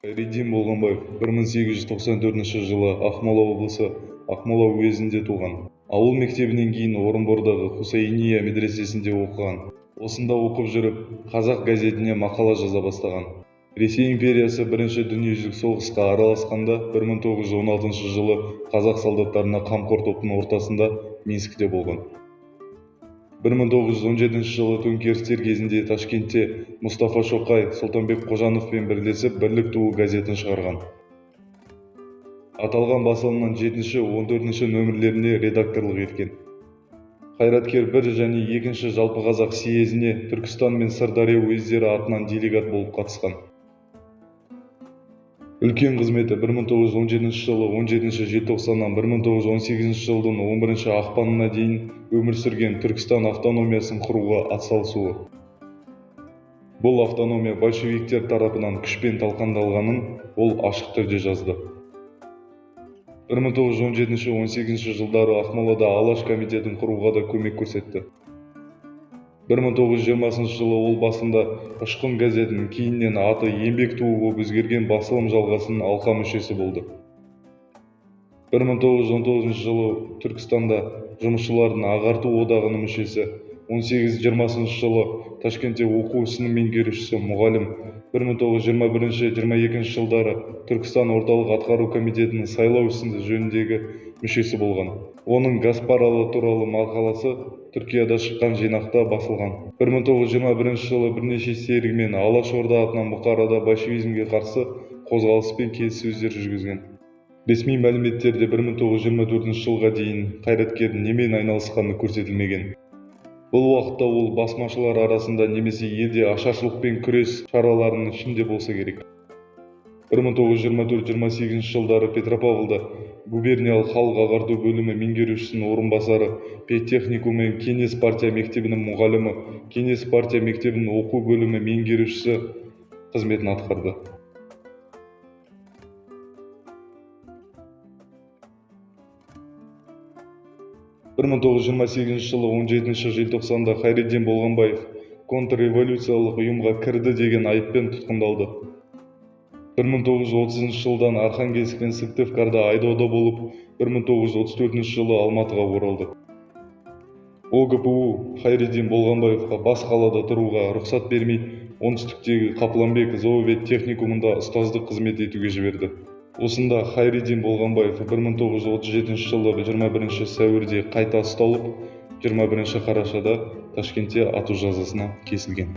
Хайреддин Болғанбаев 1894 жылы Ақмола облысы Ақмола уезінде туған. Ауыл мектебінен кейін Орынбордағы Хусайния медресесінде оқыған. Осында оқып жүріп, Қазақ газетіне мақала жаза бастаған. Ресей империясы Бірінші дүниежүзілік соғысқа араласқанда 1916 жылы қазақ солдаттарына қамқор топтың ортасында Минскте болған. 1917 жылы төңкерістер кезінде Ташкентте Мұстафа Шоқай Сұлтанбек Қожановпен бірлесіп Бірлік туы газетін шығарған. Аталған басылымның 7-14 нөмірлеріне редакторлық еткен. Қайраткер 1 және 2 жалпы қазақ съезіне Түркістан мен Сырдария уездері атынан делегат болып қатысқан. Үлкен қызметі 1917 жылы 17 желтоқсаннан 1918 жылдың 11 ақпанына дейін өмір сүрген Түркістан автономиясын құруға атсалысуы. Бұл автономия большевиктер тарапынан күшпен талқандалғанын ол ашық түрде жазды. 1917-18 жылдары Ақмолада Алаш комитетін құруға да көмек көрсетті. 1920 жылы ол басында Ұшқын газетінің кейіннен аты Еңбек туы болып өзгерген басылым жалғасының алқа мүшесі болды. 1919 жылы Түркістанда жұмысшылардың ағарту одағының мүшесі, 18-20 жылы Ташкентте оқу ісінің меңгерушісі, мұғалім, 1921-22 жылдары Түркістан орталық атқару комитетінің сайлау ісі жөніндегі мүшесі болған. Оның Гаспаралы туралы мақаласы Түркияда шыққан жинақта басылған. 1921 жылы бірнеше серігімен Алаш Орда атынан Бұқарада большевизмге қарсы қозғалыс пен келіссөздер жүргізген. Ресми мәліметтерде 1924 жылға дейін қайраткердің немен айналысқаны көрсетілмеген. Бұл уақытта ол басмашылар арасында немесе елде ашаршылықпен күрес шараларының ішінде болса керек. 1924-28 жылдары Петропавлда губерниялық халық ағарту бөлімі меңгерушісінің орынбасары, педтехникум мен Кеңес партия мектебінің мұғалімі, Кеңес партия мектебінің оқу бөлімі меңгерушісі қызметін атқарды. 1928 жылы 17 желтоқсанда Хайреддин Болғанбаев контрреволюциялық ұйымға кірді деген айыппен тұтқындалды. 1930 жылдан Архангельск пен Сыктывкарда айдауда болып, 1934 жылы Алматыға оралды. ОГПУ Хайреддин Болғанбаевқа бас қалада тұруға рұқсат бермей, оңтүстіктегі Қапланбек зоовет техникумында ұстаздық қызмет етуге жіберді. Осында Хайреддин Болғанбаев 1937 жылы 21 сәуірде қайта ұсталып, 21 қарашада Ташкентте ату жазасына кесілген.